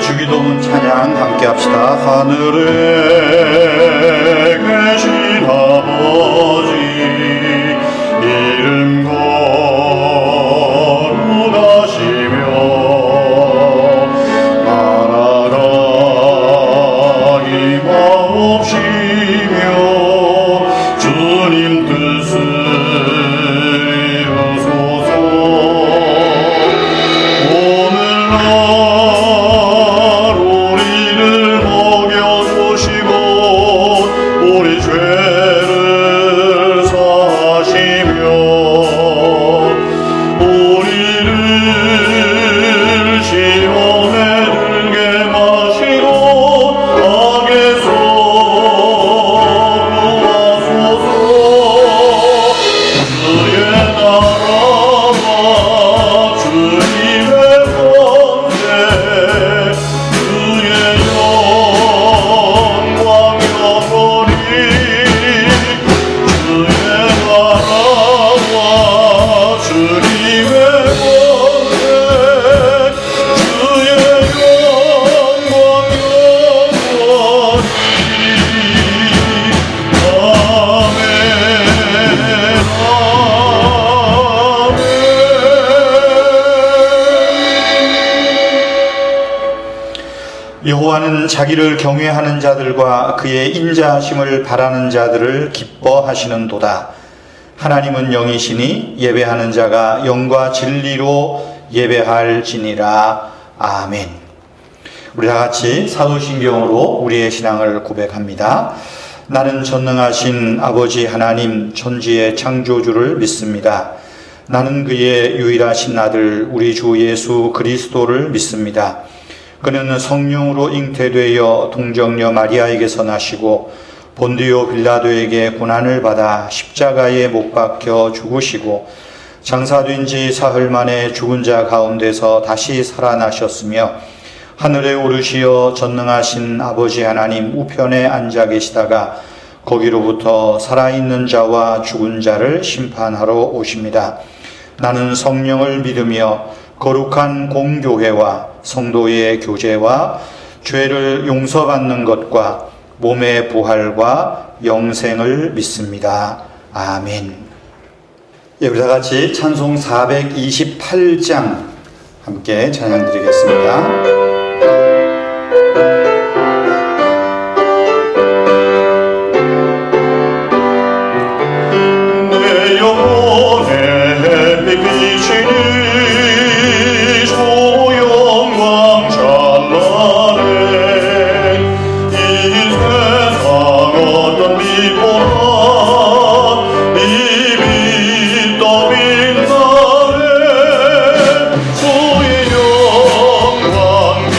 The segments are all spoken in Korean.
주기도문 찬양 함께 합시다. 하늘에 계신 아버지 이름 거룩하시며 나라가 임하옵시며 주님 뜻을 이루소서. 오늘날 우리를 먹여주시고 우리 죄를 사하시며 우리를 시험에 들게 마시고 악에서 구하소서. 주의 나라와 주님의 권세 주의 영광 영원히 주의 나라와 주님의 권세 주의 영광 영원히 여호와는 자기를 경외하는 자들과 그의 인자하심을 바라는 자들을 기뻐하시는도다. 하나님은 영이시니 예배하는 자가 영과 진리로 예배할지니라. 아멘. 우리 다 같이 사도신경으로 우리의 신앙을 고백합니다. 나는 전능하신 아버지 하나님 천지의 창조주를 믿습니다. 나는 그의 유일하신 아들 우리 주 예수 그리스도를 믿습니다. 그는 성령으로 잉태되어 동정녀 마리아에게서 나시고 본디오 빌라도에게 고난을 받아 십자가에 못 박혀 죽으시고 장사된 지 사흘 만에 죽은 자 가운데서 다시 살아나셨으며 하늘에 오르시어 전능하신 아버지 하나님 우편에 앉아 계시다가 거기로부터 살아있는 자와 죽은 자를 심판하러 오십니다. 나는 성령을 믿으며 거룩한 공교회와 성도의 교제와 죄를 용서받는 것과 몸의 부활과 영생을 믿습니다. 아멘. 예, 우리 다 같이 찬송 428장 함께 찬양 드리겠습니다. 내 영혼에 빛비치니 영광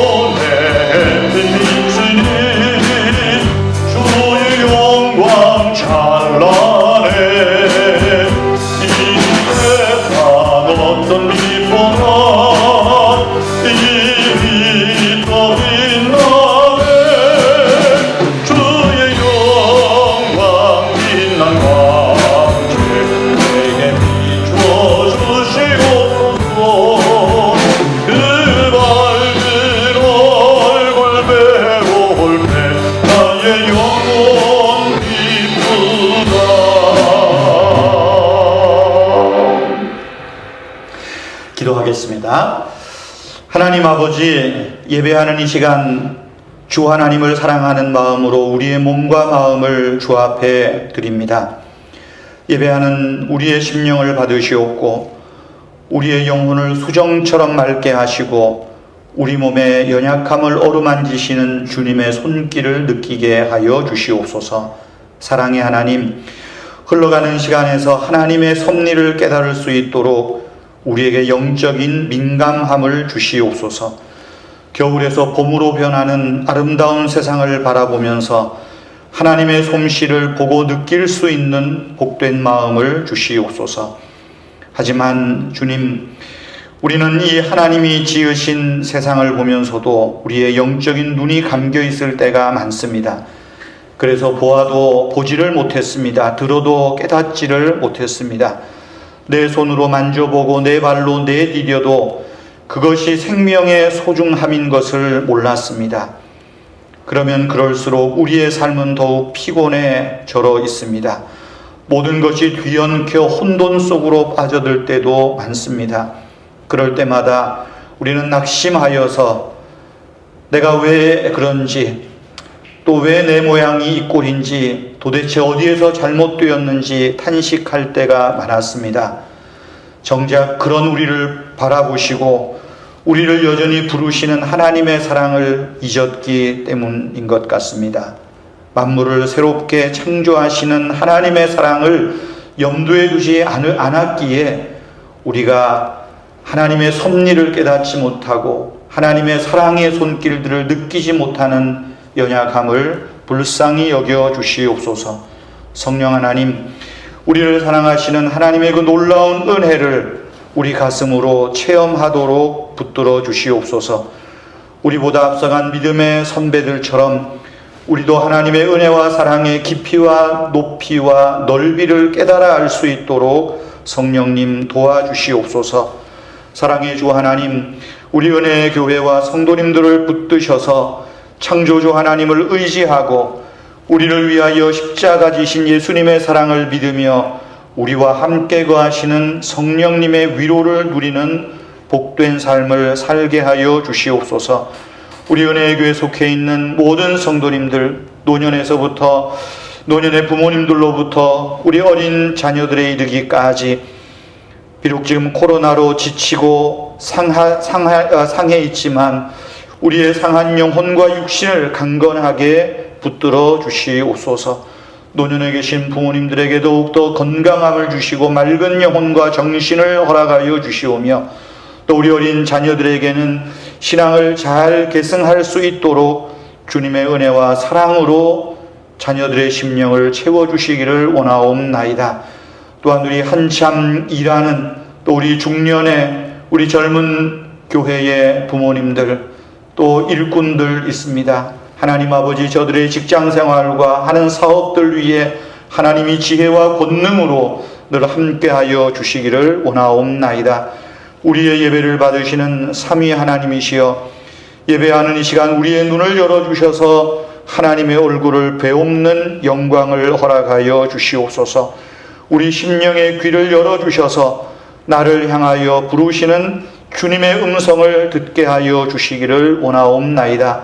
영혼의 빛이니 주의 영광 찬란해. 이 세상 어떤 빛보다 이미 더 빛나네. 주의 영광 빛난 광채 내게 비춰주시옵소서. 그 밝은 얼굴 배울 때 나의 영혼 기쁘다. 기도하겠습니다. 하나님 아버지, 예배하는 이 시간 주 하나님을 사랑하는 마음으로 우리의 몸과 마음을 주 앞에 드립니다. 예배하는 우리의 심령을 받으시옵고 우리의 영혼을 수정처럼 맑게 하시고 우리 몸의 연약함을 어루만지시는 주님의 손길을 느끼게 하여 주시옵소서. 사랑의 하나님, 흘러가는 시간에서 하나님의 섭리를 깨달을 수 있도록 우리에게 영적인 민감함을 주시옵소서. 겨울에서 봄으로 변하는 아름다운 세상을 바라보면서 하나님의 솜씨를 보고 느낄 수 있는 복된 마음을 주시옵소서. 하지만 주님, 우리는 이 하나님이 지으신 세상을 보면서도 우리의 영적인 눈이 감겨 있을 때가 많습니다. 그래서 보아도 보지를 못했습니다. 들어도 깨닫지를 못했습니다. 내 손으로 만져보고 내 발로 내디뎌도 그것이 생명의 소중함인 것을 몰랐습니다. 그러면 그럴수록 우리의 삶은 더욱 피곤해져 있습니다. 모든 것이 뒤엉켜 혼돈 속으로 빠져들 때도 많습니다. 그럴 때마다 우리는 낙심하여서 내가 왜 그런지, 또 왜 내 모양이 이 꼴인지, 도대체 어디에서 잘못되었는지 탄식할 때가 많았습니다. 정작 그런 우리를 바라보시고 우리를 여전히 부르시는 하나님의 사랑을 잊었기 때문인 것 같습니다. 만물을 새롭게 창조하시는 하나님의 사랑을 염두에 두지 않았기에 우리가 하나님의 섭리를 깨닫지 못하고 하나님의 사랑의 손길들을 느끼지 못하는 연약함을 불쌍히 여겨 주시옵소서. 성령 하나님, 우리를 사랑하시는 하나님의 그 놀라운 은혜를 우리 가슴으로 체험하도록 붙들어 주시옵소서. 우리보다 앞서간 믿음의 선배들처럼 우리도 하나님의 은혜와 사랑의 깊이와 높이와 넓이를 깨달아 알 수 있도록 성령님 도와주시옵소서. 사랑의 주 하나님, 우리 은혜의 교회와 성도님들을 붙드셔서 창조주 하나님을 의지하고 우리를 위하여 십자가 지신 예수님의 사랑을 믿으며 우리와 함께 거하시는 성령님의 위로를 누리는 복된 삶을 살게 하여 주시옵소서. 우리 은혜의 교회에 속해 있는 모든 성도님들, 노년에서부터 노년의 부모님들로부터 우리 어린 자녀들에 이르기까지 비록 지금 코로나로 지치고 상해 있지만 우리의 상한 영혼과 육신을 강건하게 붙들어 주시옵소서. 노년에 계신 부모님들에게 더욱더 건강함을 주시고 맑은 영혼과 정신을 허락하여 주시오며 또 우리 어린 자녀들에게는 신앙을 잘 계승할 수 있도록 주님의 은혜와 사랑으로 자녀들의 심령을 채워주시기를 원하옵나이다. 또한 우리 한참 일하는 또 우리 중년의 우리 젊은 교회의 부모님들 또 일꾼들 있습니다. 하나님 아버지, 저들의 직장생활과 하는 사업들 위해 하나님이 지혜와 권능으로 늘 함께하여 주시기를 원하옵나이다. 우리의 예배를 받으시는 삼위 하나님이시여, 예배하는 이 시간 우리의 눈을 열어주셔서 하나님의 얼굴을 배움는 영광을 허락하여 주시옵소서. 우리 심령의 귀를 열어주셔서 나를 향하여 부르시는 주님의 음성을 듣게 하여 주시기를 원하옵나이다.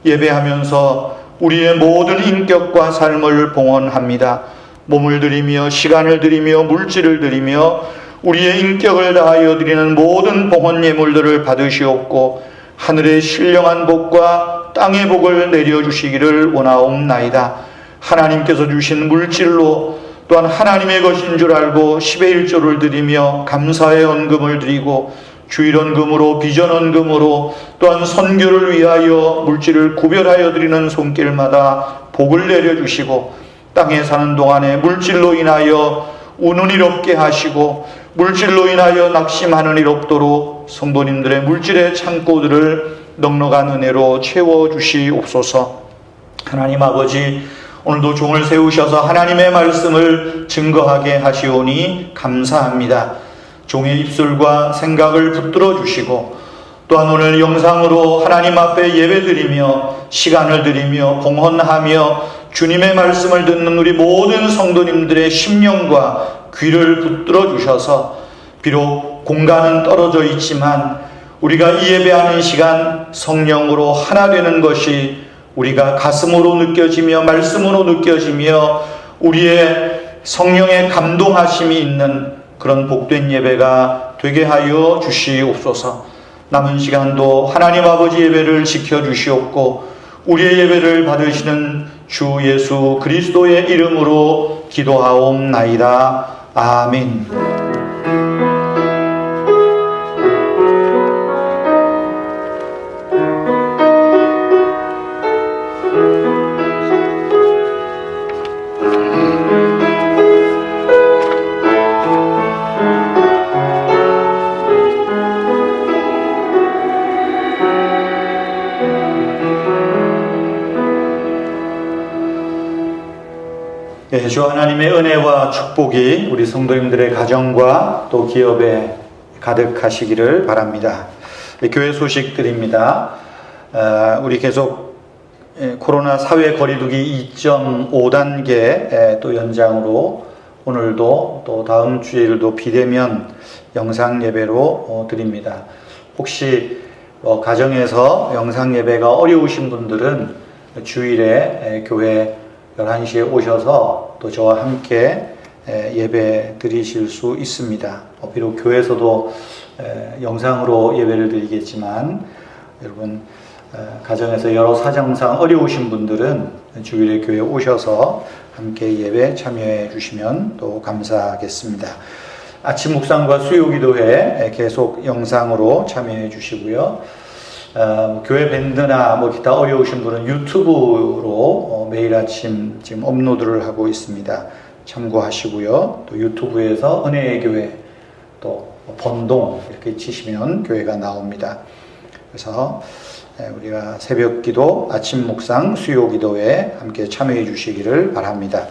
예배하면서 우리의 모든 인격과 삶을 봉헌합니다. 몸을 드리며 시간을 드리며 물질을 드리며 우리의 인격을 다하여 드리는 모든 봉헌 예물들을 받으시옵고 하늘의 신령한 복과 땅의 복을 내려주시기를 원하옵나이다. 하나님께서 주신 물질로 또한 하나님의 것인 줄 알고 10의 1조를 드리며 감사의 헌금을 드리고 주일원금으로 비전원금으로 또한 선교를 위하여 물질을 구별하여 드리는 손길마다 복을 내려주시고 땅에 사는 동안에 물질로 인하여 우는 일 없게 하시고 물질로 인하여 낙심하는 일 없도록 성도님들의 물질의 창고들을 넉넉한 은혜로 채워주시옵소서. 하나님 아버지, 오늘도 종을 세우셔서 하나님의 말씀을 증거하게 하시오니 감사합니다. 종의 입술과 생각을 붙들어 주시고 또한 오늘 영상으로 하나님 앞에 예배드리며 시간을 드리며 봉헌하며 주님의 말씀을 듣는 우리 모든 성도님들의 심령과 귀를 붙들어 주셔서 비록 공간은 떨어져 있지만 우리가 이 예배하는 시간 성령으로 하나 되는 것이 우리가 가슴으로 느껴지며 말씀으로 느껴지며 우리의 성령의 감동하심이 있는 그런 복된 예배가 되게 하여 주시옵소서. 남은 시간도 하나님 아버지 예배를 지켜주시옵고 우리의 예배를 받으시는 주 예수 그리스도의 이름으로 기도하옵나이다. 아멘. 주 하나님의 은혜와 축복이 우리 성도님들의 가정과 또 기업에 가득하시기를 바랍니다. 교회 소식드립니다. 우리 계속 코로나 사회 거리두기 2.5단계 또 연장으로 오늘도 또 다음 주일도 비대면 영상 예배로 드립니다. 혹시 가정에서 영상 예배가 어려우신 분들은 주일에 교회 11시에 오셔서 또 저와 함께 예배 드리실 수 있습니다. 비록 교회에서도 영상으로 예배를 드리겠지만 여러분 가정에서 여러 사정상 어려우신 분들은 주일에 교회에 오셔서 함께 예배 참여해 주시면 또 감사하겠습니다. 아침 묵상과 수요 기도회 계속 영상으로 참여해 주시고요. 교회 밴드나 기타 어려우신 분은 유튜브로 매일 아침 지금 업로드를 하고 있습니다. 참고하시고요. 또 유튜브에서 은혜의 교회 또 번동 이렇게 치시면 교회가 나옵니다. 그래서 우리가 새벽 기도, 아침 묵상, 수요 기도에 함께 참여해 주시기를 바랍니다.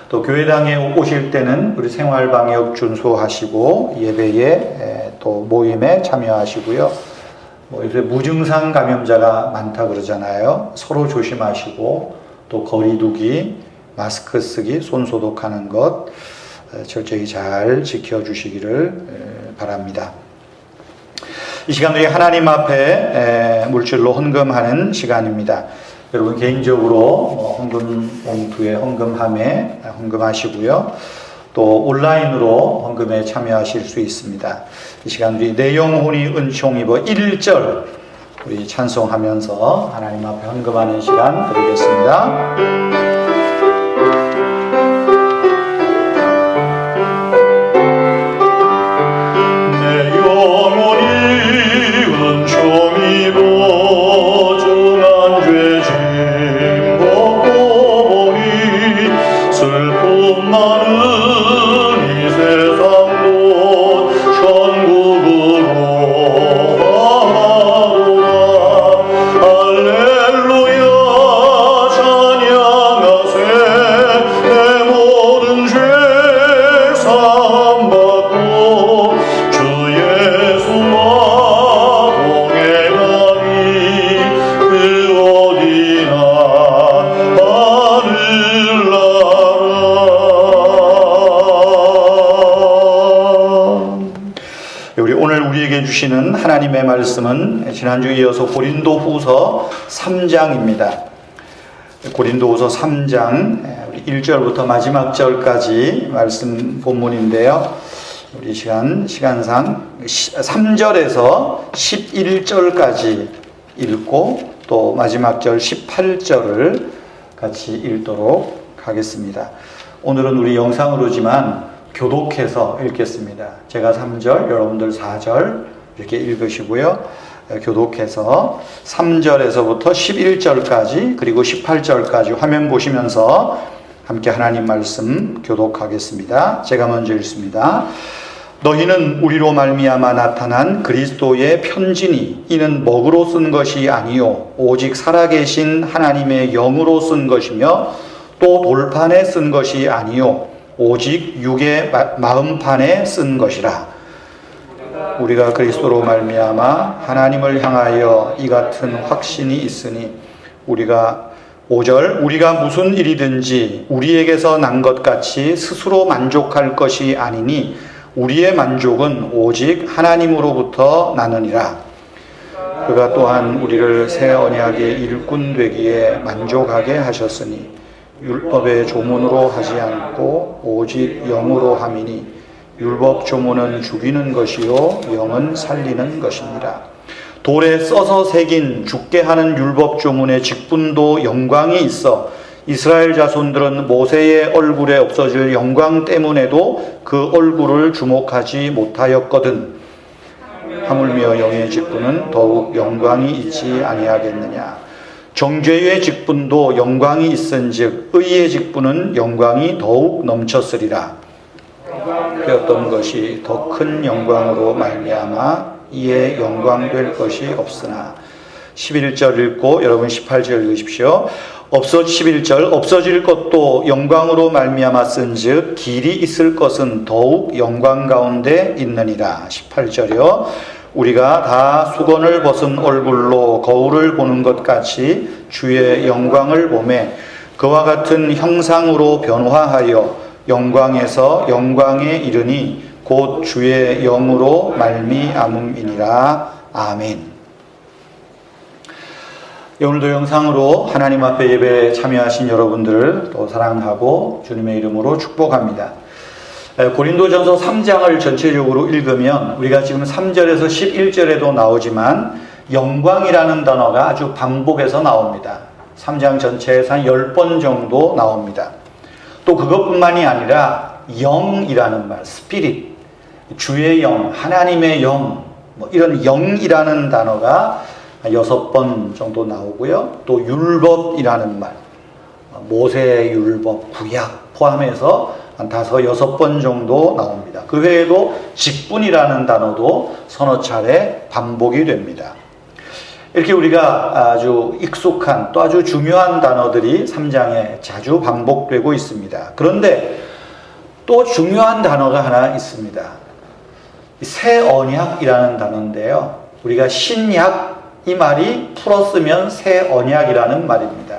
또 교회당에 오실 때는 우리 생활 방역 준수하시고 예배에 또 모임에 참여하시고요. 요새 무증상 감염자가 많다 그러잖아요. 서로 조심하시고 또 거리 두기, 마스크 쓰기, 손 소독하는 것 철저히 잘 지켜주시기를 바랍니다. 이 시간 우리 하나님 앞에 물질로 헌금하는 시간입니다. 여러분 개인적으로 헌금 봉투에 헌금함에 헌금하시고요. 또 온라인으로 헌금에 참여하실 수 있습니다. 이 시간 우리 내 영혼이 은총 입어 1절 우리 찬송하면서 하나님 앞에 헌금하는 시간 드리겠습니다. 내 영혼이 은총 입어 중한 죄짐 벗고 보니 슬픔 많은 주시는 하나님의 말씀은 지난주에 이어서 고린도후서 3장입니다. 고린도후서 3장 1절부터 마지막 절까지 말씀 본문인데요. 우리 시간상 3절에서 11절까지 읽고 또 마지막 절 18절을 같이 읽도록 하겠습니다. 오늘은 우리 영상으로지만 교독해서 읽겠습니다. 제가 3절, 여러분들 4절, 이렇게 읽으시고요. 교독해서 3절에서부터 11절까지 그리고 18절까지 화면 보시면서 함께 하나님 말씀 교독하겠습니다. 제가 먼저 읽습니다. 너희는 우리로 말미암아 나타난 그리스도의 편지니 이는 먹으로 쓴 것이 아니요 오직 살아계신 하나님의 영으로 쓴 것이며 또 돌판에 쓴 것이 아니요 오직 육의 마음판에 쓴 것이라. 우리가 그리스도로 말미암아 하나님을 향하여 이 같은 확신이 있으니 우리가 5절 우리가 무슨 일이든지 우리에게서 난 것 같이 스스로 만족할 것이 아니니 우리의 만족은 오직 하나님으로부터 나느니라. 그가 또한 우리를 새 언약의 일꾼 되기에 만족하게 하셨으니 율법의 조문으로 하지 않고 오직 영으로 함이니 율법 조문은 죽이는 것이요 영은 살리는 것입니다. 돌에 써서 새긴 죽게 하는 율법 조문의 직분도 영광이 있어 이스라엘 자손들은 모세의 얼굴에 없어질 영광 때문에도 그 얼굴을 주목하지 못하였거든. 하물며 영의 직분은 더욱 영광이 있지 아니하겠느냐. 정죄의 직분도 영광이 있은즉 의의 직분은 영광이 더욱 넘쳤으리라. 되었던 것이 더 큰 영광으로 말미암아 이에 영광될 것이 없으나. 11절 읽고 여러분 18절 읽으십시오. 11절 없어질 것도 영광으로 말미암아 쓴즉 길이 있을 것은 더욱 영광 가운데 있느니라. 18절이요. 우리가 다 수건을 벗은 얼굴로 거울을 보는 것 같이 주의 영광을 보매 그와 같은 형상으로 변화하여 영광에서 영광에 이르니 곧 주의 영으로 말미암음이니라. 아멘. 오늘도 영상으로 하나님 앞에 예배에 참여하신 여러분들을 또 사랑하고 주님의 이름으로 축복합니다. 고린도전서 3장을 전체적으로 읽으면 우리가 지금 3절에서 11절에도 나오지만 영광이라는 단어가 아주 반복해서 나옵니다. 3장 전체에서 한 10번 정도 나옵니다. 또 그것뿐만이 아니라 영이라는 말, 스피릿, 주의 영, 하나님의 영, 이런 영이라는 단어가 6번 정도 나오고요. 또 율법이라는 말, 모세의 율법, 구약 포함해서 한 5-6번 정도 나옵니다. 그 외에도 직분이라는 단어도 서너 차례 반복이 됩니다. 이렇게 우리가 아주 익숙한 또 아주 중요한 단어들이 3장에 자주 반복되고 있습니다. 그런데 또 중요한 단어가 하나 있습니다. 새 언약이라는 단어인데요. 우리가 신약 이 말이 풀었으면 새 언약이라는 말입니다.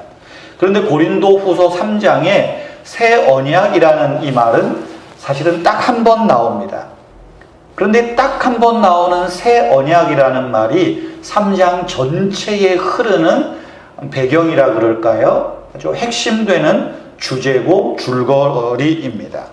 그런데 고린도 후서 3장에 새 언약이라는 이 말은 사실은 딱 한 번 나옵니다. 그런데 딱 한 번 나오는 새 언약이라는 말이 3장 전체에 흐르는 배경이라 그럴까요? 아주 핵심되는 주제고 줄거리입니다.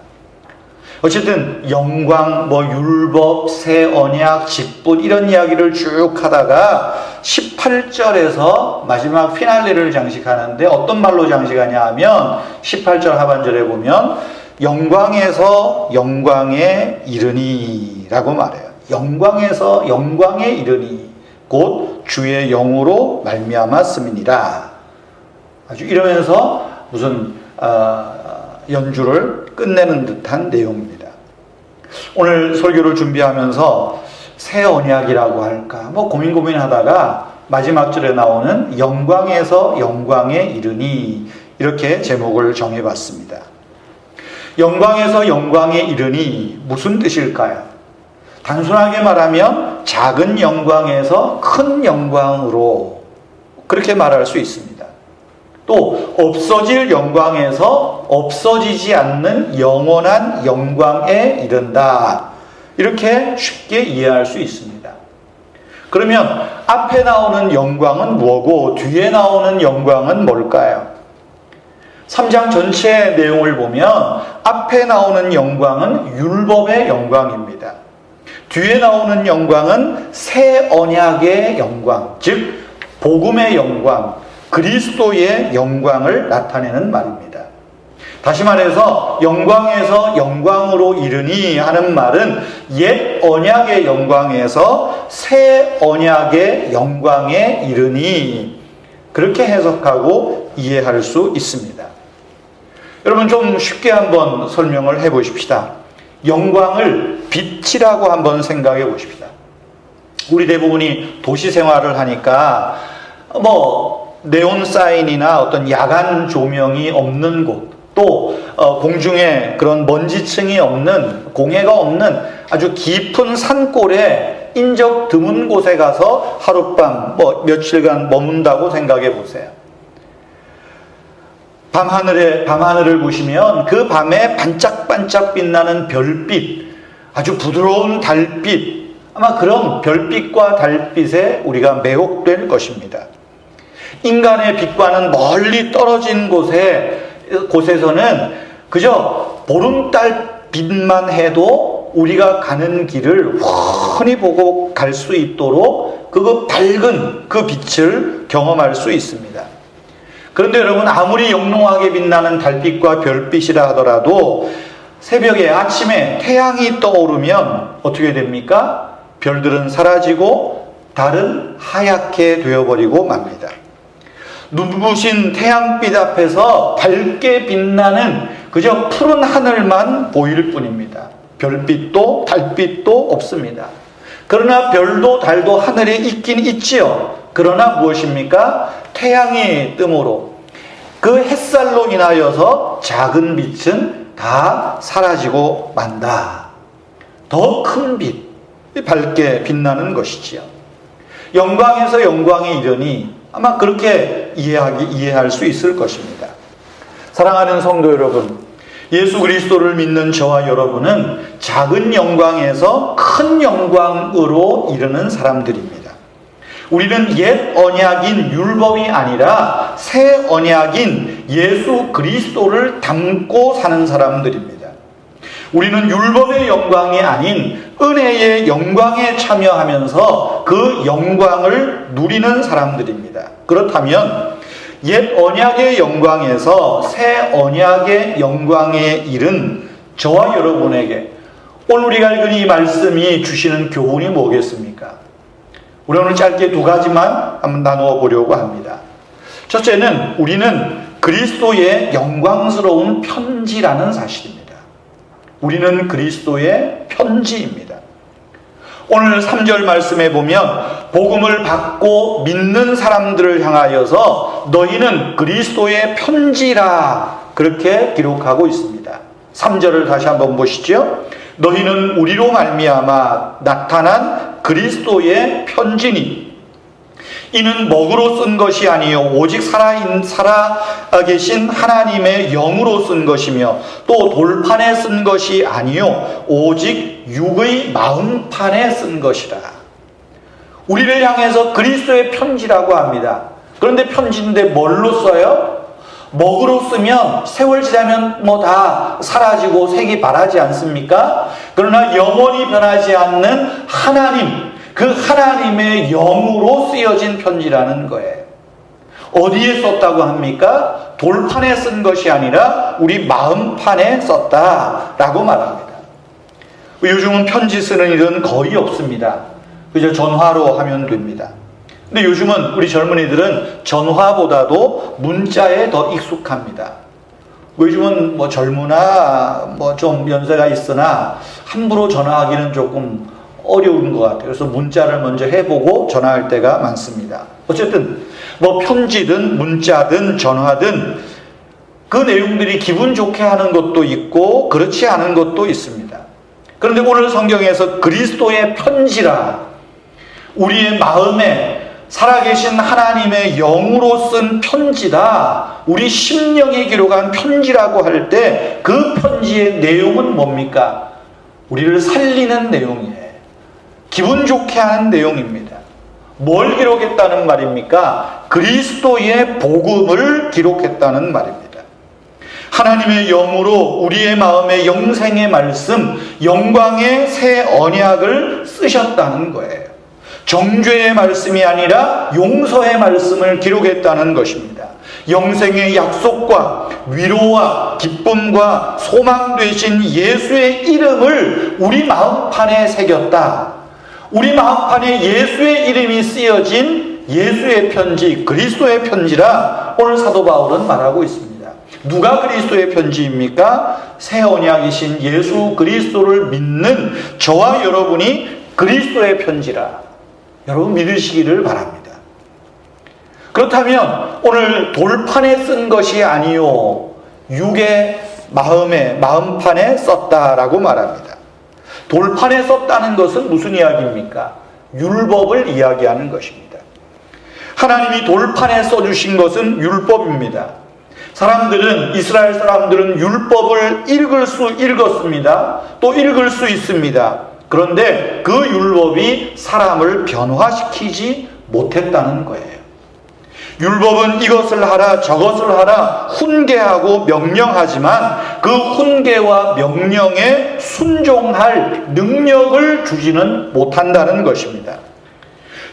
어쨌든 영광, 율법, 새 언약, 직분 이런 이야기를 쭉 하다가 18절에서 마지막 피날레를 장식하는데 어떤 말로 장식하냐 하면 18절 하반절에 보면 영광에서 영광에 이르니 라고 말해요. 영광에서 영광에 이르니 곧 주의 영으로 말미암았음이니라. 아주 이러면서 무슨 연주를 끝내는 듯한 내용입니다. 오늘 설교를 준비하면서 새 언약이라고 할까 고민하다가 마지막 절에 나오는 영광에서 영광에 이르니 이렇게 제목을 정해봤습니다. 영광에서 영광에 이르니 무슨 뜻일까요? 단순하게 말하면 작은 영광에서 큰 영광으로 그렇게 말할 수 있습니다. 또 없어질 영광에서 없어지지 않는 영원한 영광에 이른다. 이렇게 쉽게 이해할 수 있습니다. 그러면 앞에 나오는 영광은 뭐고 뒤에 나오는 영광은 뭘까요? 3장 전체의 내용을 보면 앞에 나오는 영광은 율법의 영광입니다. 뒤에 나오는 영광은 새 언약의 영광, 즉 복음의 영광, 그리스도의 영광을 나타내는 말입니다. 다시 말해서 영광에서 영광으로 이르니 하는 말은 옛 언약의 영광에서 새 언약의 영광에 이르니, 그렇게 해석하고 이해할 수 있습니다. 여러분, 좀 쉽게 한번 설명을 해 보십시다. 영광을 빛이라고 한번 생각해 보십시다. 우리 대부분이 도시 생활을 하니까 네온 사인이나 어떤 야간 조명이 없는 곳, 또 공중에 그런 먼지층이 없는, 공해가 없는 아주 깊은 산골에 인적 드문 곳에 가서 하룻밤 며칠간 머문다고 생각해 보세요. 밤하늘을 보시면 그 밤에 반짝반짝 빛나는 별빛, 아주 부드러운 달빛, 아마 그런 별빛과 달빛에 우리가 매혹될 것입니다. 인간의 빛과는 멀리 떨어진 곳에서는 그저 보름달 빛만 해도 우리가 가는 길을 훤히 보고 갈 수 있도록 그 밝은 그 빛을 경험할 수 있습니다. 그런데 여러분, 아무리 영롱하게 빛나는 달빛과 별빛이라 하더라도 새벽에, 아침에 태양이 떠오르면 어떻게 됩니까? 별들은 사라지고 달은 하얗게 되어버리고 맙니다. 눈부신 태양빛 앞에서 밝게 빛나는 그저 푸른 하늘만 보일 뿐입니다. 별빛도 달빛도 없습니다. 그러나 별도 달도 하늘에 있긴 있지요. 그러나 무엇입니까? 태양이 뜸으로, 그 햇살로 인하여서 작은 빛은 다 사라지고 만다. 더 큰 빛, 밝게 빛나는 것이지요. 영광에서 영광에 이르니, 아마 그렇게 이해할 수 있을 것입니다. 사랑하는 성도 여러분, 예수 그리스도를 믿는 저와 여러분은 작은 영광에서 큰 영광으로 이르는 사람들입니다. 우리는 옛 언약인 율법이 아니라 새 언약인 예수 그리스도를 담고 사는 사람들입니다. 우리는 율법의 영광이 아닌 은혜의 영광에 참여하면서 그 영광을 누리는 사람들입니다. 그렇다면 옛 언약의 영광에서 새 언약의 영광에 이른 저와 여러분에게 오늘 우리가 읽은 이 말씀이 주시는 교훈이 뭐겠습니까? 우리 오늘 짧게 두 가지만 한번 나누어 보려고 합니다. 첫째는 우리는 그리스도의 영광스러운 편지라는 사실입니다. 우리는 그리스도의 편지입니다. 오늘 3절 말씀에 보면 복음을 받고 믿는 사람들을 향하여서 너희는 그리스도의 편지라, 그렇게 기록하고 있습니다. 3절을 다시 한번 보시죠. 너희는 우리로 말미암아 나타난 그리스도의 편지니 이는 먹으로 쓴 것이 아니요 오직 살아계신 하나님의 영으로 쓴 것이며 또 돌판에 쓴 것이 아니요 오직 육의 마음판에 쓴 것이라. 우리를 향해서 그리스도의 편지라고 합니다. 그런데 편지인데 뭘로 써요? 먹으로 쓰면 세월 지나면 다 사라지고 색이 바라지 않습니까? 그러나 영원히 변하지 않는 하나님, 그 하나님의 영으로 쓰여진 편지라는 거예요. 어디에 썼다고 합니까? 돌판에 쓴 것이 아니라 우리 마음판에 썼다라고 말합니다. 요즘은 편지 쓰는 일은 거의 없습니다. 그저 전화로 하면 됩니다. 근데 요즘은 우리 젊은이들은 전화보다도 문자에 더 익숙합니다. 요즘은 젊으나 좀 연세가 있으나 함부로 전화하기는 조금 어려운 것 같아요. 그래서 문자를 먼저 해보고 전화할 때가 많습니다. 어쨌든 편지든 문자든 전화든 그 내용들이 기분 좋게 하는 것도 있고 그렇지 않은 것도 있습니다. 그런데 오늘 성경에서 그리스도의 편지라, 우리의 마음에 살아계신 하나님의 영으로 쓴 편지다, 우리 심령에 기록한 편지라고 할 때 그 편지의 내용은 뭡니까? 우리를 살리는 내용이에요. 기분 좋게 하는 내용입니다. 뭘 기록했다는 말입니까? 그리스도의 복음을 기록했다는 말입니다. 하나님의 영으로 우리의 마음에 영생의 말씀, 영광의 새 언약을 쓰셨다는 거예요. 정죄의 말씀이 아니라 용서의 말씀을 기록했다는 것입니다. 영생의 약속과 위로와 기쁨과 소망 되신 예수의 이름을 우리 마음판에 새겼다. 우리 마음판에 예수의 이름이 쓰여진 예수의 편지, 그리스도의 편지라 오늘 사도 바울은 말하고 있습니다. 누가 그리스도의 편지입니까? 새 언약이신 예수 그리스도를 믿는 저와 여러분이 그리스도의 편지라 여러분 믿으시기를 바랍니다. 그렇다면 오늘 돌판에 쓴 것이 아니요 육의 마음판에 썼다라고 말합니다. 돌판에 썼다는 것은 무슨 이야기입니까? 율법을 이야기하는 것입니다. 하나님이 돌판에 써주신 것은 율법입니다. 이스라엘 사람들은 율법을 읽었습니다. 또 읽을 수 있습니다. 그런데 그 율법이 사람을 변화시키지 못했다는 거예요. 율법은 이것을 하라 저것을 하라 훈계하고 명령하지만 그 훈계와 명령에 순종할 능력을 주지는 못한다는 것입니다.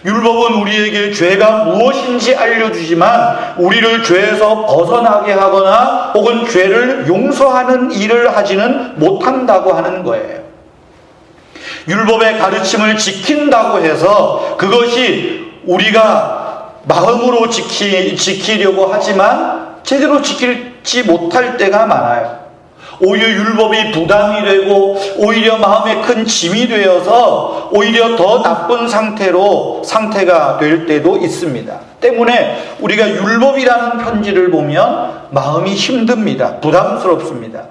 율법은 우리에게 죄가 무엇인지 알려주지만 우리를 죄에서 벗어나게 하거나 혹은 죄를 용서하는 일을 하지는 못한다고 하는 거예요. 율법의 가르침을 지킨다고 해서 그것이 우리가 마음으로 지키려고 하지만 제대로 지키지 못할 때가 많아요. 오히려 율법이 부담이 되고 오히려 마음에 큰 짐이 되어서 오히려 더 나쁜 상태가 될 때도 있습니다. 때문에 우리가 율법이라는 편지를 보면 마음이 힘듭니다. 부담스럽습니다.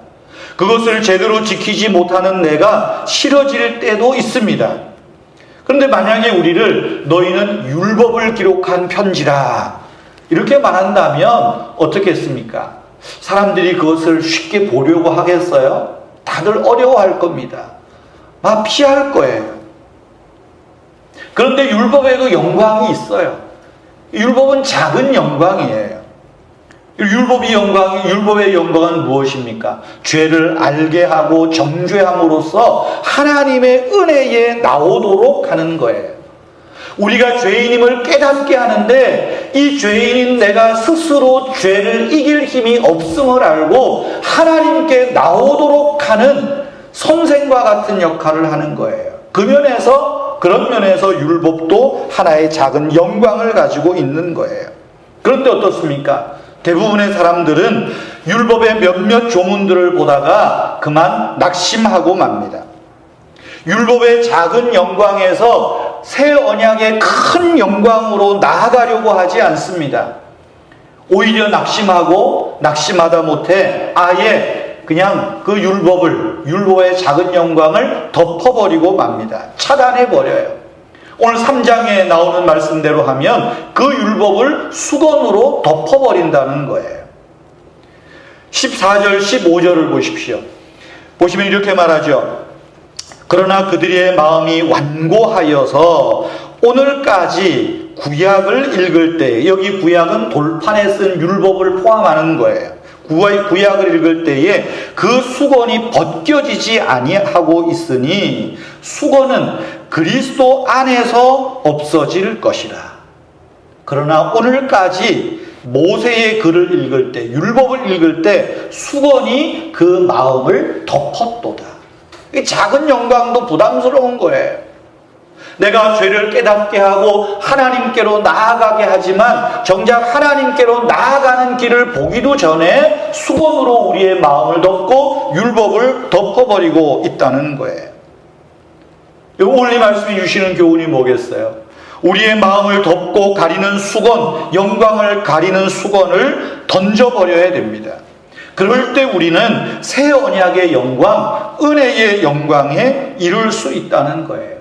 그것을 제대로 지키지 못하는 내가 싫어질 때도 있습니다. 그런데 만약에 우리를 너희는 율법을 기록한 편지라 이렇게 말한다면 어떻겠습니까? 사람들이 그것을 쉽게 보려고 하겠어요? 다들 어려워할 겁니다. 막 피할 거예요. 그런데 율법에도 영광이 있어요. 율법은 작은 영광이에요. 율법의 영광은 무엇입니까? 죄를 알게 하고 정죄함으로써 하나님의 은혜에 나오도록 하는 거예요. 우리가 죄인임을 깨닫게 하는데 이 죄인인 내가 스스로 죄를 이길 힘이 없음을 알고 하나님께 나오도록 하는 선생과 같은 역할을 하는 거예요. 그런 면에서 율법도 하나의 작은 영광을 가지고 있는 거예요. 그런데 어떻습니까? 대부분의 사람들은 율법의 몇몇 조문들을 보다가 그만 낙심하고 맙니다. 율법의 작은 영광에서 새 언약의 큰 영광으로 나아가려고 하지 않습니다. 오히려 낙심하다 못해 아예 그냥 그 율법의 작은 영광을 덮어버리고 맙니다. 차단해버려요. 오늘 3장에 나오는 말씀대로 하면 그 율법을 수건으로 덮어버린다는 거예요. 14절 15절을 보십시오. 보시면 이렇게 말하죠. 그러나 그들의 마음이 완고하여서 오늘까지 구약을 읽을 때, 여기 구약은 돌판에 쓴 율법을 포함하는 거예요. 구약을 읽을 때에 그 수건이 벗겨지지 아니하고 있으니 수건은 그리스도 안에서 없어질 것이라. 그러나 오늘까지 모세의 글을 읽을 때, 율법을 읽을 때 수건이 그 마음을 덮었도다. 이 작은 영광도 부담스러운 거예요. 내가 죄를 깨닫게 하고 하나님께로 나아가게 하지만 정작 하나님께로 나아가는 길을 보기도 전에 수건으로 우리의 마음을 덮고 율법을 덮어버리고 있다는 거예요. 오늘 이 말씀이 주시는 교훈이 뭐겠어요? 우리의 마음을 덮고 가리는 수건, 영광을 가리는 수건을 던져버려야 됩니다. 그럴 때 우리는 새 언약의 영광, 은혜의 영광에 이룰 수 있다는 거예요.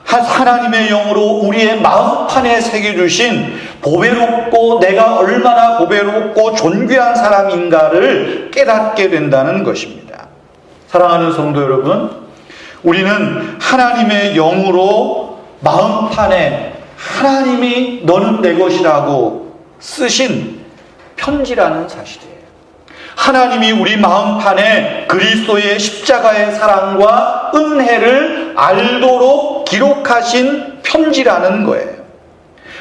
하나님의 영으로 우리의 마음판에 새겨주신 보배롭고 내가 얼마나 보배롭고 존귀한 사람인가를 깨닫게 된다는 것입니다. 사랑하는 성도 여러분, 우리는 하나님의 영으로 마음판에 하나님이 너는 내 것이라고 쓰신 편지라는 사실이에요. 하나님이 우리 마음판에 그리스도의 십자가의 사랑과 은혜를 알도록 기록하신 편지라는 거예요.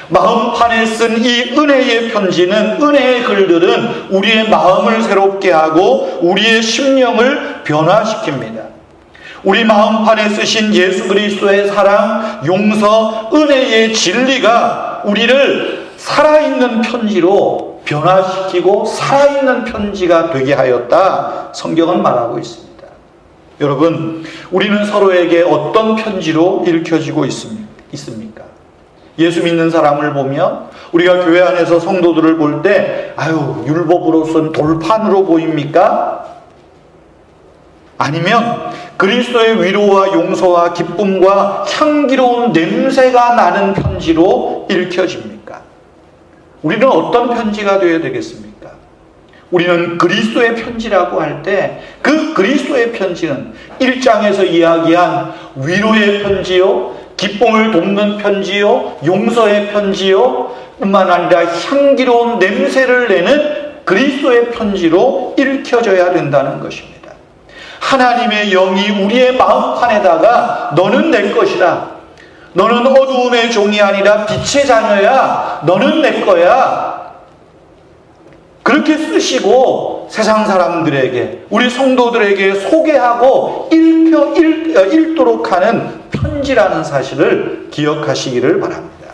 마음판에 쓴 이 은혜의 편지는, 은혜의 글들은 우리의 마음을 새롭게 하고 우리의 심령을 변화시킵니다. 우리 마음판에 쓰신 예수 그리스도의 사랑, 용서, 은혜의 진리가 우리를 살아있는 편지로 변화시키고 살아있는 편지가 되게 하였다, 성경은 말하고 있습니다. 여러분, 우리는 서로에게 어떤 편지로 읽혀지고 있습니까? 예수 믿는 사람을 보면, 우리가 교회 안에서 성도들을 볼 때 율법으로서는 돌판으로 보입니까? 아니면 그리스도의 위로와 용서와 기쁨과 향기로운 냄새가 나는 편지로 읽혀집니까? 우리는 어떤 편지가 되어야 되겠습니까? 우리는 그리스도의 편지라고 할 때 그 그리스도의 편지는 1장에서 이야기한 위로의 편지요, 기쁨을 돕는 편지요, 용서의 편지요, 뿐만 아니라 향기로운 냄새를 내는 그리스도의 편지로 읽혀져야 된다는 것입니다. 하나님의 영이 우리의 마음판에다가 너는 내 것이다, 너는 어두움의 종이 아니라 빛의 자녀야, 너는 내 거야, 그렇게 쓰시고 세상 사람들에게, 우리 성도들에게 소개하고 읽도록 하는 편지라는 사실을 기억하시기를 바랍니다.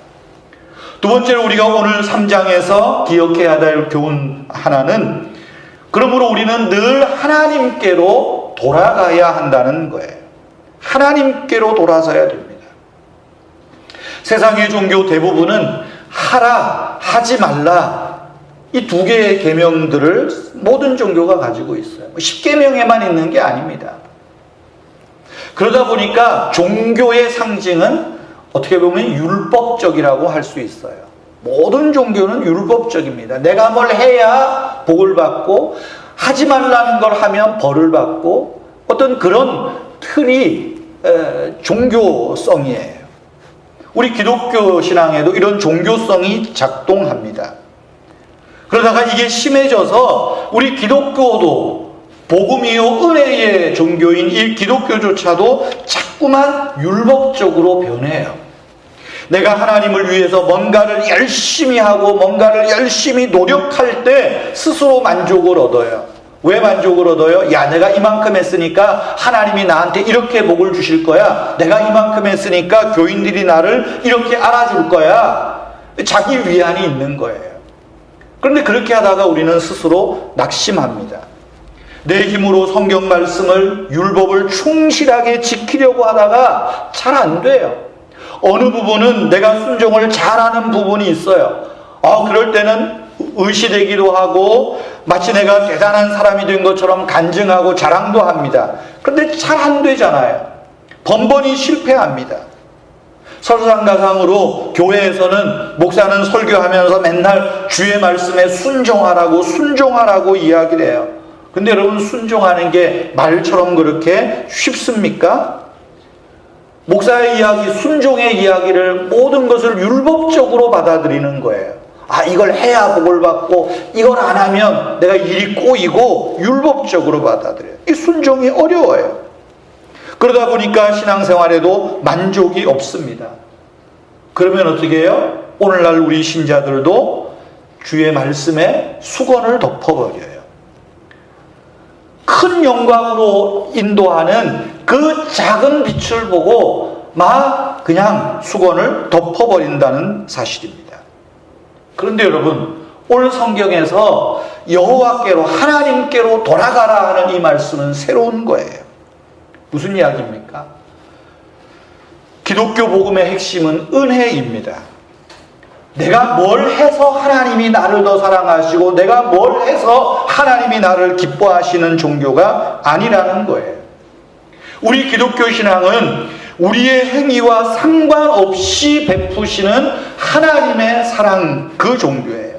두 번째로 우리가 오늘 3장에서 기억해야 될 교훈 하나는, 그러므로 우리는 늘 하나님께로 돌아가야 한다는 거예요. 하나님께로 돌아서야 됩니다. 세상의 종교 대부분은 하라, 하지 말라, 이 두 개의 계명들을 모든 종교가 가지고 있어요. 10계명에만 있는 게 아닙니다. 그러다 보니까 종교의 상징은 어떻게 보면 율법적이라고 할 수 있어요. 모든 종교는 율법적입니다. 내가 뭘 해야 복을 받고, 하지 말라는 걸 하면 벌을 받고, 어떤 그런 틀이 종교성이에요. 우리 기독교 신앙에도 이런 종교성이 작동합니다. 그러다가 이게 심해져서 우리 기독교도, 복음이요 은혜의 종교인 이 기독교조차도 자꾸만 율법적으로 변해요. 내가 하나님을 위해서 뭔가를 열심히 하고 뭔가를 열심히 노력할 때 스스로 만족을 얻어요. 왜 만족을 얻어요? 야, 내가 이만큼 했으니까 하나님이 나한테 이렇게 복을 주실 거야, 내가 이만큼 했으니까 교인들이 나를 이렇게 알아줄 거야, 자기 위안이 있는 거예요. 그런데 그렇게 하다가 우리는 스스로 낙심합니다. 내 힘으로 성경 말씀을, 율법을 충실하게 지키려고 하다가 잘 안 돼요. 어느 부분은 내가 순종을 잘하는 부분이 있어요. 그럴 때는 의시되기도 하고 마치 내가 대단한 사람이 된 것처럼 간증하고 자랑도 합니다. 그런데 잘 안 되잖아요. 번번이 실패합니다. 설상가상으로 교회에서는 목사는 설교하면서 맨날 주의 말씀에 순종하라고 이야기를 해요. 근데 여러분, 순종하는 게 말처럼 그렇게 쉽습니까? 목사의 이야기, 순종의 이야기를, 모든 것을 율법적으로 받아들이는 거예요. 이걸 해야 복을 받고 이걸 안 하면 내가 일이 꼬이고, 율법적으로 받아들여요. 이 순종이 어려워요. 그러다 보니까 신앙생활에도 만족이 없습니다. 그러면 어떻게 해요? 오늘날 우리 신자들도 주의 말씀에 수건을 덮어버려요. 큰 영광으로 인도하는 그 작은 빛을 보고 그냥 수건을 덮어버린다는 사실입니다. 그런데 여러분, 오늘 성경에서 여호와께로, 하나님께로 돌아가라 하는 이 말씀은 새로운 거예요. 무슨 이야기입니까? 기독교 복음의 핵심은 은혜입니다. 내가 뭘 해서 하나님이 나를 더 사랑하시고, 내가 뭘 해서 하나님이 나를 기뻐하시는 종교가 아니라는 거예요. 우리 기독교 신앙은 우리의 행위와 상관없이 베푸시는 하나님의 사랑, 그 종교예요.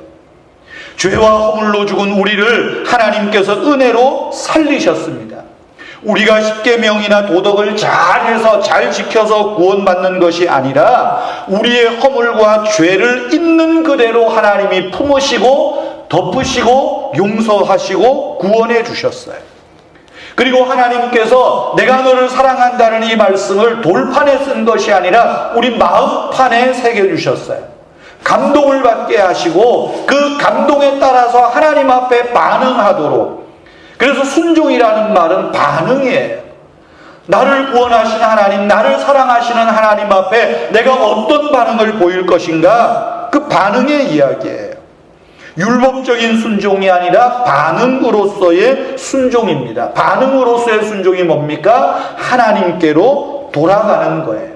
죄와 허물로 죽은 우리를 하나님께서 은혜로 살리셨습니다. 우리가 십계명이나 도덕을 잘해서 잘 지켜서 구원받는 것이 아니라 우리의 허물과 죄를 있는 그대로 하나님이 품으시고 덮으시고 용서하시고 구원해 주셨어요. 그리고 하나님께서 내가 너를 사랑한다는 이 말씀을 돌판에 쓴 것이 아니라 우리 마음판에 새겨주셨어요. 감동을 받게 하시고 그 감동에 따라서 하나님 앞에 반응하도록. 그래서 순종이라는 말은 반응이에요. 나를 구원하신 하나님, 나를 사랑하시는 하나님 앞에 내가 어떤 반응을 보일 것인가, 그 반응의 이야기예요. 율법적인 순종이 아니라 반응으로서의 순종입니다. 반응으로서의 순종이 뭡니까? 하나님께로 돌아가는 거예요.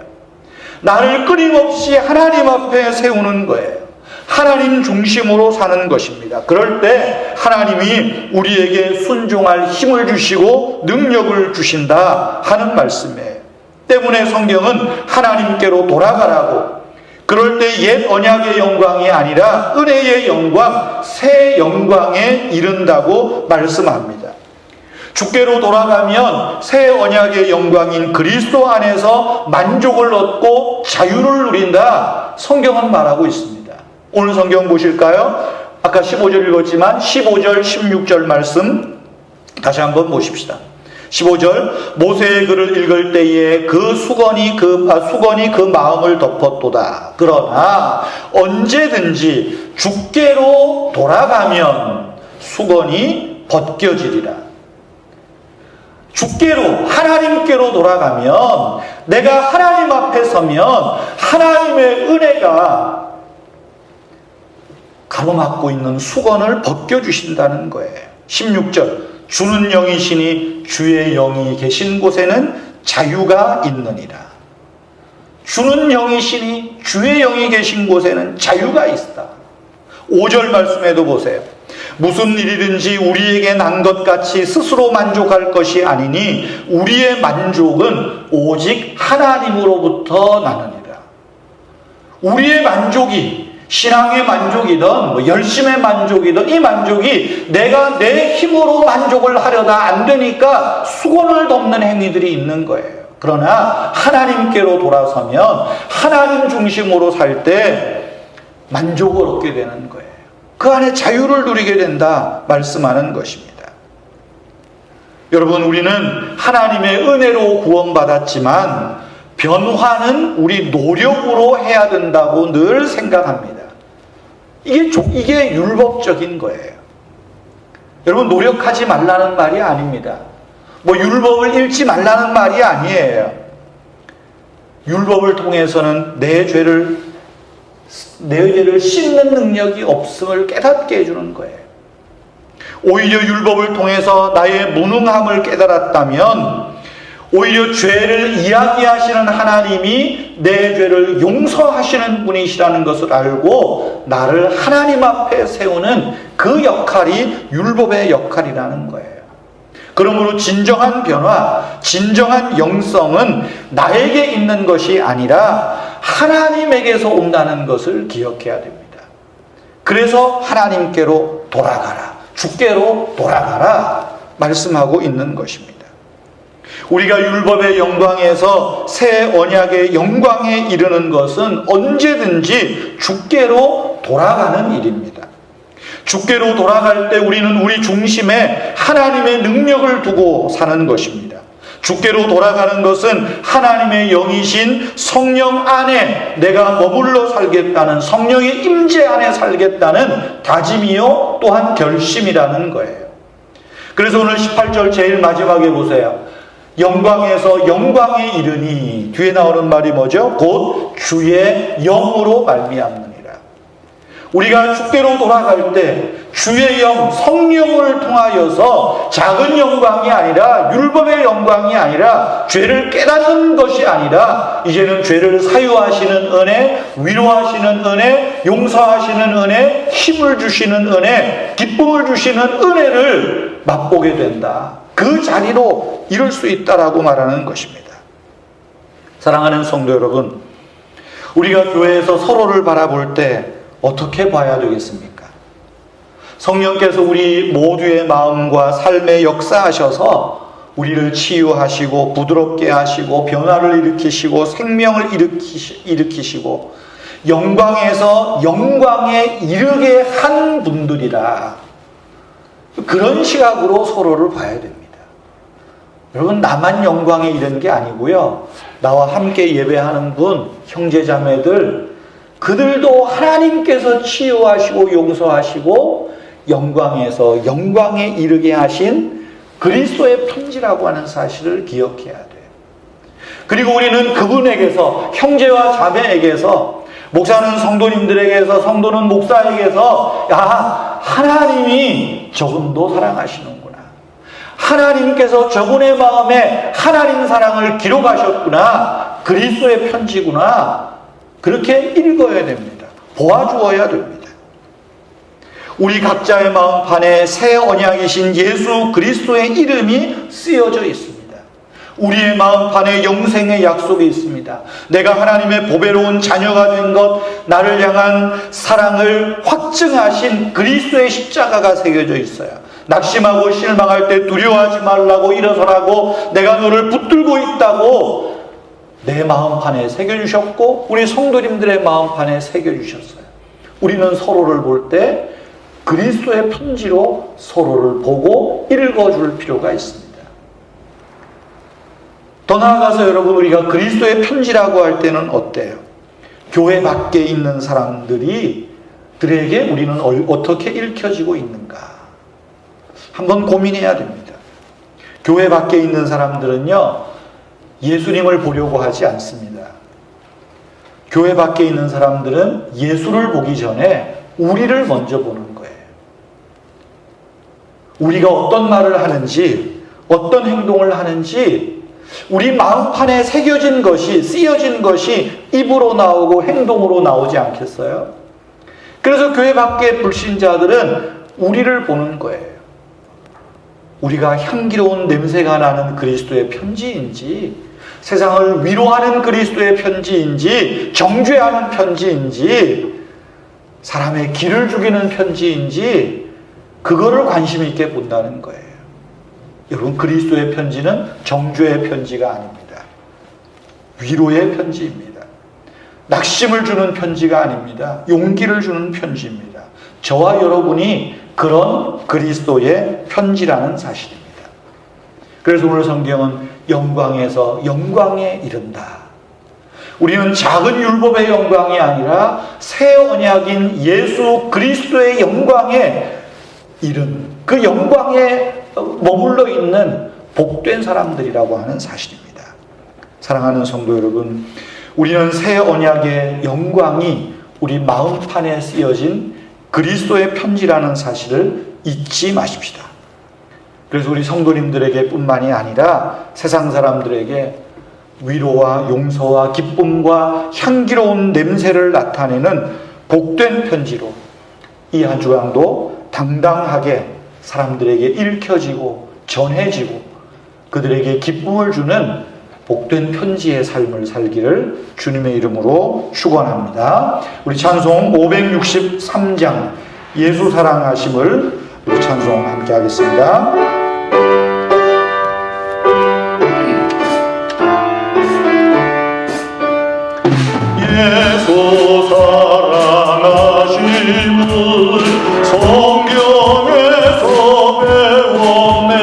나를 끊임없이 하나님 앞에 세우는 거예요. 하나님 중심으로 사는 것입니다. 그럴 때 하나님이 우리에게 순종할 힘을 주시고 능력을 주신다 하는 말씀이에요. 때문에 성경은 하나님께로 돌아가라고, 그럴 때 옛 언약의 영광이 아니라 은혜의 영광, 새 영광에 이른다고 말씀합니다. 주께로 돌아가면 새 언약의 영광인 그리스도 안에서 만족을 얻고 자유를 누린다, 성경은 말하고 있습니다. 오늘 성경 보실까요? 아까 15절 읽었지만 15절, 16절 말씀 다시 한번 보십시다. 15절, 모세의 글을 읽을 때에 그 수건이 그 마음을 덮었도다. 그러나 언제든지 주께로 돌아가면 수건이 벗겨지리라. 주께로, 하나님께로 돌아가면, 내가 하나님 앞에 서면 하나님의 은혜가 가로막고 있는 수건을 벗겨주신다는 거예요. 16절, 주는 영이시니 주의 영이 계신 곳에는 자유가 있느니라. 주는 영이시니 주의 영이 계신 곳에는 자유가 있다. 5절 말씀에도 보세요. 무슨 일이든지 우리에게 난 것 같이 스스로 만족할 것이 아니니 우리의 만족은 오직 하나님으로부터 나느니라. 우리의 만족이 신앙의 만족이든 열심의 만족이든 이 만족이 내가 내 힘으로 만족을 하려다 안 되니까 수건을 덮는 행위들이 있는 거예요. 그러나 하나님께로 돌아서면 하나님 중심으로 살 때 만족을 얻게 되는 거예요. 그 안에 자유를 누리게 된다 말씀하는 것입니다. 여러분, 우리는 하나님의 은혜로 구원받았지만 변화는 우리 노력으로 해야 된다고 늘 생각합니다. 이게 율법적인 거예요. 여러분, 노력하지 말라는 말이 아닙니다. 율법을 읽지 말라는 말이 아니에요. 율법을 통해서는 내 죄를 씻는 능력이 없음을 깨닫게 해주는 거예요. 오히려 율법을 통해서 나의 무능함을 깨달았다면 오히려 죄를 이야기하시는 하나님이 내 죄를 용서하시는 분이시라는 것을 알고 나를 하나님 앞에 세우는 그 역할이 율법의 역할이라는 거예요. 그러므로 진정한 변화, 진정한 영성은 나에게 있는 것이 아니라 하나님에게서 온다는 것을 기억해야 됩니다. 그래서 하나님께로 돌아가라, 주께로 돌아가라 말씀하고 있는 것입니다. 우리가 율법의 영광에서 새 언약의 영광에 이르는 것은 언제든지 주께로 돌아가는 일입니다. 주께로 돌아갈 때 우리는 우리 중심에 하나님의 능력을 두고 사는 것입니다. 주께로 돌아가는 것은 하나님의 영이신 성령 안에 내가 머물러 살겠다는, 성령의 임재 안에 살겠다는 다짐이요 또한 결심이라는 거예요. 그래서 오늘 18절 제일 마지막에 보세요. 영광에서 영광에 이르니, 뒤에 나오는 말이 뭐죠? 곧 주의 영으로 말미암느니라. 우리가 주께로 돌아갈 때 주의 영, 성령을 통하여서 작은 영광이 아니라, 율법의 영광이 아니라, 죄를 깨닫는 것이 아니라 이제는 죄를 사유하시는 은혜, 위로하시는 은혜, 용서하시는 은혜, 힘을 주시는 은혜, 기쁨을 주시는 은혜를 맛보게 된다. 그 자리로 이룰 수 있다라고 말하는 것입니다. 사랑하는 성도 여러분, 우리가 교회에서 서로를 바라볼 때 어떻게 봐야 되겠습니까? 성령께서 우리 모두의 마음과 삶에 역사하셔서 우리를 치유하시고 부드럽게 하시고 변화를 일으키시고 생명을 일으키시고 영광에서 영광에 이르게 한 분들이라, 그런 시각으로 서로를 봐야 됩니다. 여러분, 나만 영광에 이른 게 아니고요. 나와 함께 예배하는 분, 형제자매들, 그들도 하나님께서 치유하시고 용서하시고 영광에서 영광에 이르게 하신 그리스도의 편지라고 하는 사실을 기억해야 돼요. 그리고 우리는 그분에게서, 형제와 자매에게서, 목사는 성도님들에게서, 성도는 목사에게서, 야, 하나님이 저분도 사랑하시는구나, 하나님께서 저분의 마음에 하나님 사랑을 기록하셨구나, 그리스도의 편지구나, 그렇게 읽어야 됩니다. 보아주어야 됩니다. 우리 각자의 마음판에 새 언약이신 예수 그리스도의 이름이 쓰여져 있습니다. 우리의 마음판에 영생의 약속이 있습니다. 내가 하나님의 보배로운 자녀가 된 것, 나를 향한 사랑을 확증하신 그리스도의 십자가가 새겨져 있어요. 낙심하고 실망할 때 두려워하지 말라고, 일어서라고, 내가 너를 붙들고 있다고 내 마음판에 새겨주셨고, 우리 성도님들의 마음판에 새겨주셨어요. 우리는 서로를 볼 때 그리스도의 편지로 서로를 보고 읽어줄 필요가 있습니다. 더 나아가서 여러분, 우리가 그리스도의 편지라고 할 때는 어때요? 교회 밖에 있는 사람들에게 우리는 어떻게 읽혀지고 있는가? 한번 고민해야 됩니다. 교회 밖에 있는 사람들은요, 예수님을 보려고 하지 않습니다. 교회 밖에 있는 사람들은 예수를 보기 전에 우리를 먼저 보는 거예요. 우리가 어떤 말을 하는지, 어떤 행동을 하는지, 우리 마음판에 새겨진 것이, 쓰여진 것이 입으로 나오고 행동으로 나오지 않겠어요? 그래서 교회 밖의 불신자들은 우리를 보는 거예요. 우리가 향기로운 냄새가 나는 그리스도의 편지인지, 세상을 위로하는 그리스도의 편지인지, 정죄하는 편지인지, 사람의 길을 죽이는 편지인지, 그거를 관심 있게 본다는 거예요. 여러분, 그리스도의 편지는 정죄의 편지가 아닙니다. 위로의 편지입니다. 낙심을 주는 편지가 아닙니다. 용기를 주는 편지입니다. 저와 여러분이 그런 그리스도의 편지라는 사실입니다. 그래서 오늘 성경은 영광에서 영광에 이른다. 우리는 작은 율법의 영광이 아니라 새 언약인 예수 그리스도의 영광에 이른, 그 영광에 머물러 있는 복된 사람들이라고 하는 사실입니다. 사랑하는 성도 여러분, 우리는 새 언약의 영광이 우리 마음판에 쓰여진 그리스도의 편지라는 사실을 잊지 마십시다. 그래서 우리 성도님들에게 뿐만이 아니라 세상 사람들에게 위로와 용서와 기쁨과 향기로운 냄새를 나타내는 복된 편지로 이 한 주간도 당당하게 사람들에게 읽혀지고 전해지고 그들에게 기쁨을 주는 복된 편지의 삶을 살기를 주님의 이름으로 축원합니다. 우리 찬송 563장 예수 사랑하심을 우리 찬송 함께 하겠습니다. 예수 사랑하심을 성경에서 배웠네.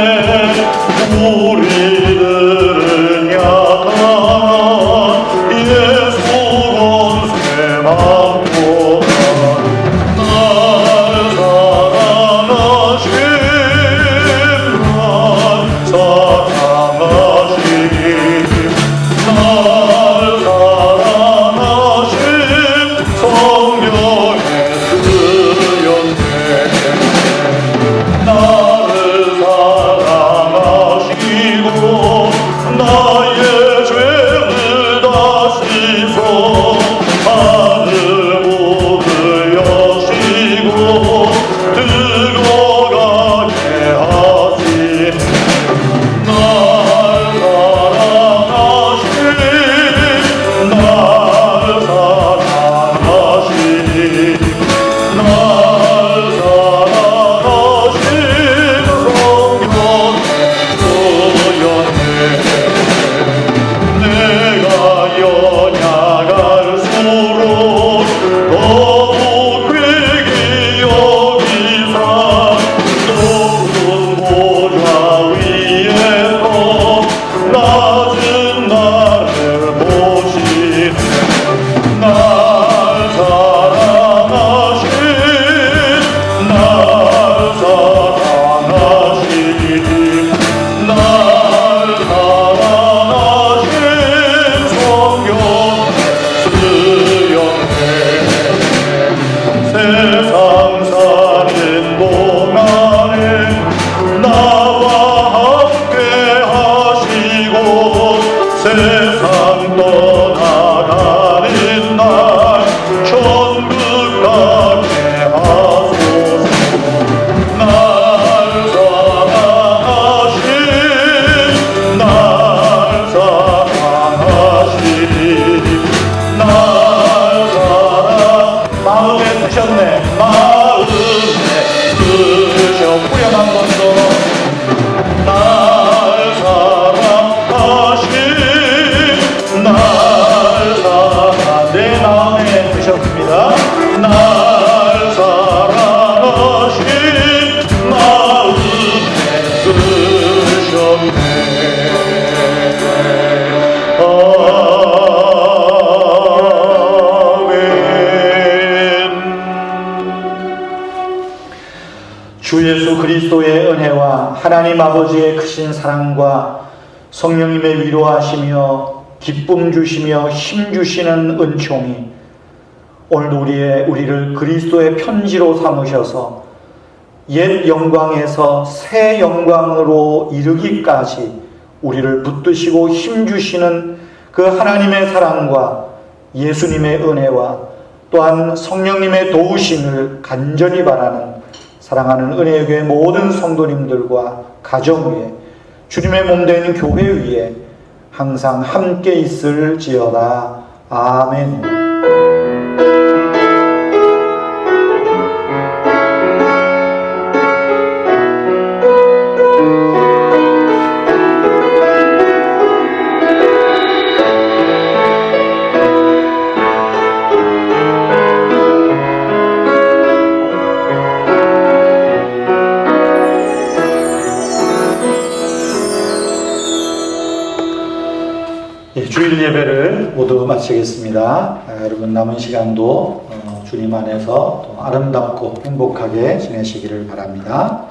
우리들은 약한 예수 권세 많고 날 사랑하신 주 예수 그리스도의 은혜와 하나님 아버지의 크신 사랑과 성령님의 위로하시며 기쁨 주시며 힘 주시는 은총이 오늘도 우리를 그리스도의 편지로 삼으셔서 옛 영광에서 새 영광으로 이르기까지 우리를 붙드시고 힘 주시는 그 하나님의 사랑과 예수님의 은혜와 또한 성령님의 도우심을 간절히 바라는 사랑하는 은혜교회 모든 성도님들과 가정 위에 주님의 몸된 교회 위에 항상 함께 있을지어다. 아멘. 주일 예배를 모두 마치겠습니다. 여러분 남은 시간도 주님 안에서 또 아름답고 행복하게 지내시기를 바랍니다.